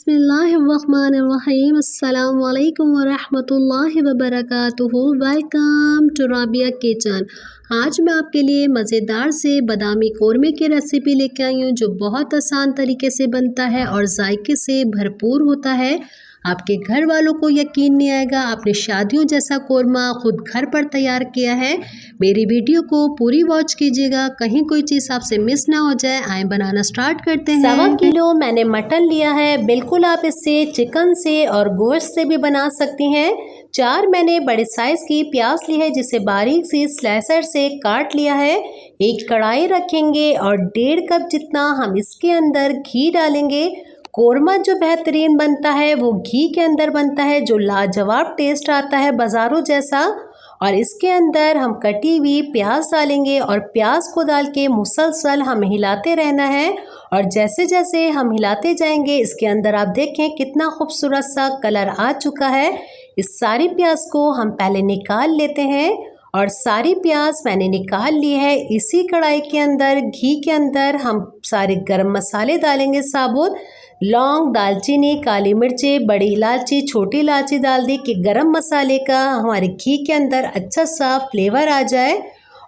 बिस्मिल्लाहिर्रहमानिर्रहीम अस्सलाम वालेकुम वरहमतुल्लाहि वबरकातुहू। Welcome to Rabia kitchen. आज मैं आपके लिए मज़ेदार से बादामी कोरमे की रेसिपी लेके आई हूँ जो बहुत आसान तरीके से बनता है और जायके से भरपूर होता है। आपके घर वालों को यकीन नहीं आएगा आपने शादियों जैसा कोरमा खुद घर पर तैयार किया है। मेरी वीडियो को पूरी वॉच कीजिएगा, कहीं कोई चीज़ आपसे मिस ना हो जाए। आए बनाना स्टार्ट करते हैं। 1 किलो मैंने मटन लिया है। बिल्कुल आप इससे चिकन से और गोश्त से भी बना सकती हैं। 4 मैंने बड़े साइज़ की प्याज ली है जिसे बारीक सी स्लाइसर से काट लिया है। एक कढ़ाई रखेंगे और 1.5 कप जितना हम इसके अंदर घी डालेंगे। कोरमा जो बेहतरीन बनता है वो घी के अंदर बनता है, जो लाजवाब टेस्ट आता है बाज़ारों जैसा। और इसके अंदर हम कटी हुई प्याज डालेंगे और प्याज को डाल के मुसलसल हम हिलाते रहना है। और जैसे जैसे हम हिलाते जाएंगे इसके अंदर आप देखें कितना खूबसूरत सा कलर आ चुका है। इस सारी प्याज को हम पहले निकाल लेते हैं और सारी प्याज मैंने निकाल ली है। इसी कढ़ाई के अंदर घी के अंदर हम सारे गरम मसाले डालेंगे साबुत। लौंग, दालचीनी, काली मिर्चें, बड़ी इलायची, छोटी इलायची डाल दी कि गरम मसाले का हमारे घी के अंदर अच्छा सा फ्लेवर आ जाए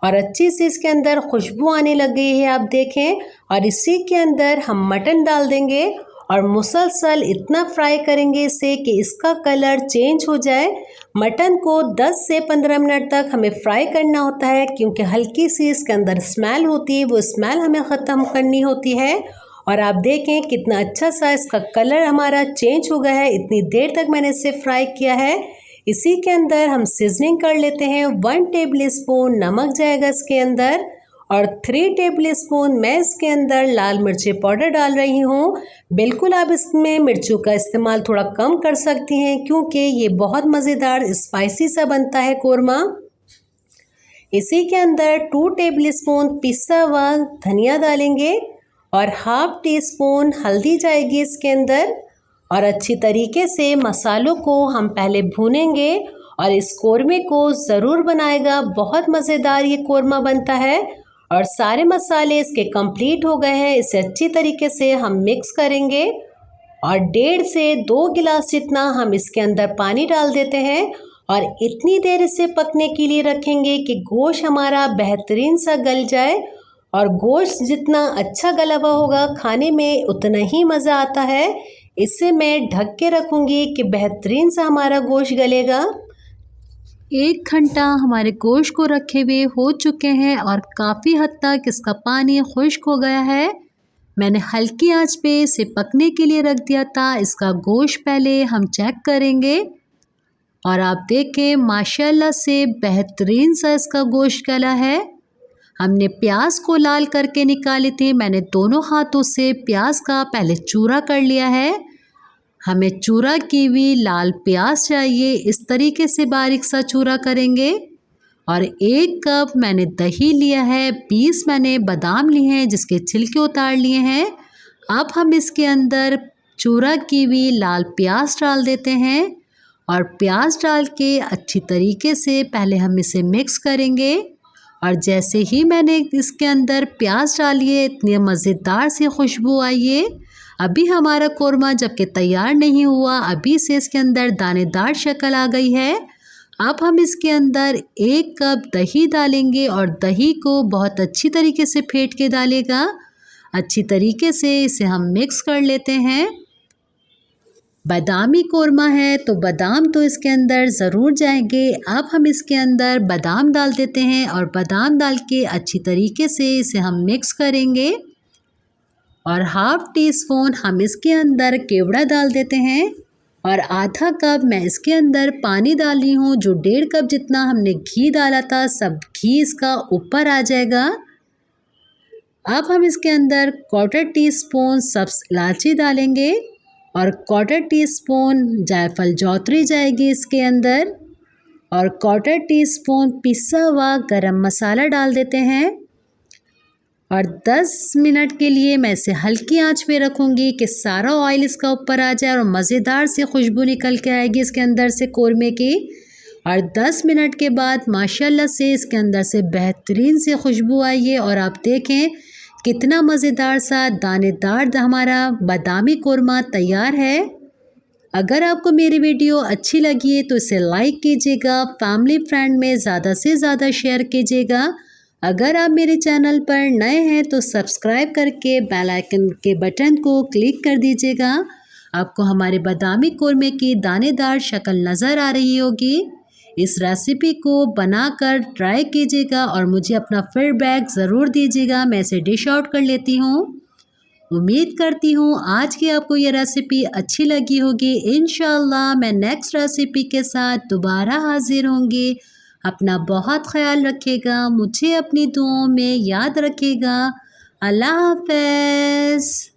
और अच्छी सी इसके अंदर खुशबू आने लग गई है आप देखें। और इसी के अंदर हम मटन डाल देंगे और मुसलसल इतना फ्राई करेंगे इसे कि इसका कलर चेंज हो जाए। मटन को 10 से 15 मिनट तक हमें फ्राई करना होता है क्योंकि हल्की सी इसके अंदर स्मेल होती है, वो स्मेल हमें ख़त्म करनी होती है। और आप देखें कितना अच्छा सा इसका कलर हमारा चेंज हो गया है। इतनी देर तक मैंने इसे फ्राई किया है। इसी के अंदर हम सीजनिंग कर लेते हैं। 1 टेबल स्पून नमक जाएगा इसके अंदर और 3 टेबल स्पून मैं इसके अंदर लाल मिर्ची पाउडर डाल रही हूँ। बिल्कुल आप इसमें मिर्चों का इस्तेमाल थोड़ा कम कर सकती हैं क्योंकि ये बहुत मज़ेदार स्पाइसी सा बनता है कोरमा। इसी के अंदर 2 टेबल स्पून पिसा हुआ धनिया डालेंगे और 1/2 टीस्पून हल्दी जाएगी इसके अंदर। और अच्छी तरीके से मसालों को हम पहले भूनेंगे और इस कोरमे को ज़रूर बनाएगा, बहुत मज़ेदार ये कोरमा बनता है। और सारे मसाले इसके कंप्लीट हो गए हैं, इसे अच्छी तरीके से हम मिक्स करेंगे और 1.5 से 2 गिलास जितना हम इसके अंदर पानी डाल देते हैं और इतनी देर इसे पकने के लिए रखेंगे कि गोश्त हमारा बेहतरीन सा गल जाए। और गोश्त जितना अच्छा गला हुआ होगा खाने में उतना ही मज़ा आता है। इसे मैं ढक के रखूँगी कि बेहतरीन सा हमारा गोश्त गलेगा। 1 घंटा हमारे गोश्त को रखे हुए हो चुके हैं और काफ़ी हद तक इसका पानी खुश्क हो गया है। मैंने हल्की आंच पे इसे पकने के लिए रख दिया था। इसका गोश्त पहले हम चेक करेंगे और आप देखें माशाल्लाह से बेहतरीन सा इसका गोश्त गला है। हमने प्याज को लाल करके निकाली थी। मैंने दोनों हाथों से प्याज का पहले चूरा कर लिया है। हमें चूरा की हुई लाल प्याज चाहिए, इस तरीके से बारीक सा चूरा करेंगे। और 1 कप मैंने दही लिया है। 20 मैंने बादाम लिए हैं जिसके छिलके उतार लिए हैं। अब हम इसके अंदर चूरा की हुई लाल प्याज डाल देते हैं और प्याज डाल के अच्छी तरीके से पहले हम इसे मिक्स करेंगे। और जैसे ही मैंने इसके अंदर प्याज डाली है इतनी मज़ेदार सी खुशबू आई है। अभी हमारा कोरमा जबकि तैयार नहीं हुआ, अभी से इसके अंदर दानेदार शक्ल आ गई है। अब हम इसके अंदर 1 कप दही डालेंगे और दही को बहुत अच्छी तरीके से फेंट के डालेगा। अच्छी तरीके से इसे हम मिक्स कर लेते हैं। बादामी कोरमा है तो बादाम तो इसके अंदर ज़रूर जाएंगे। अब हम इसके अंदर बादाम डाल देते हैं और बादाम डाल के अच्छी तरीके से इसे हम मिक्स करेंगे। और 1/2 टीस्पून हम इसके अंदर केवड़ा डाल देते हैं और आधा कप मैं इसके अंदर पानी डाल रही हूँ। जो 1.5 कप जितना हमने घी डाला था सब घी इसका ऊपर आ जाएगा। अब हम इसके अंदर 1/4 टीस्पून सब्ज़ इलायची डालेंगे और 1/4 टीस्पून जायफल जौतरी जाएगी इसके अंदर और 1/4 टीस्पून पिसा हुआ गरम मसाला डाल देते हैं। और 10 मिनट के लिए मैं इसे हल्की आंच पे रखूँगी कि सारा ऑयल इसका ऊपर आ जाए और मज़ेदार सी खुशबू निकल के आएगी इसके अंदर से कोरमे की। और 10 मिनट के बाद माशाल्लाह से इसके अंदर से बेहतरीन सी खुशबू आई है और आप देखें कितना मज़ेदार सा दानेदार हमारा बादामी कोरमा तैयार है। अगर आपको मेरी वीडियो अच्छी लगी है तो इसे लाइक कीजिएगा, फैमिली फ्रेंड में ज़्यादा से ज़्यादा शेयर कीजिएगा। अगर आप मेरे चैनल पर नए हैं तो सब्सक्राइब करके बेल आइकन के बटन को क्लिक कर दीजिएगा। आपको हमारे बादामी कोरमे की दानेदार शक्ल नज़र आ रही होगी। इस रेसिपी को बनाकर ट्राई कीजिएगा और मुझे अपना फीडबैक ज़रूर दीजिएगा। मैं इसे डिश आउट कर लेती हूँ। उम्मीद करती हूँ आज की आपको ये रेसिपी अच्छी लगी होगी। इंशाल्लाह मैं नेक्स्ट रेसिपी के साथ दोबारा हाजिर होंगी। अपना बहुत ख्याल रखिएगा, मुझे अपनी दुआओं में याद रखिएगा। अल्लाह हाफ़िज़।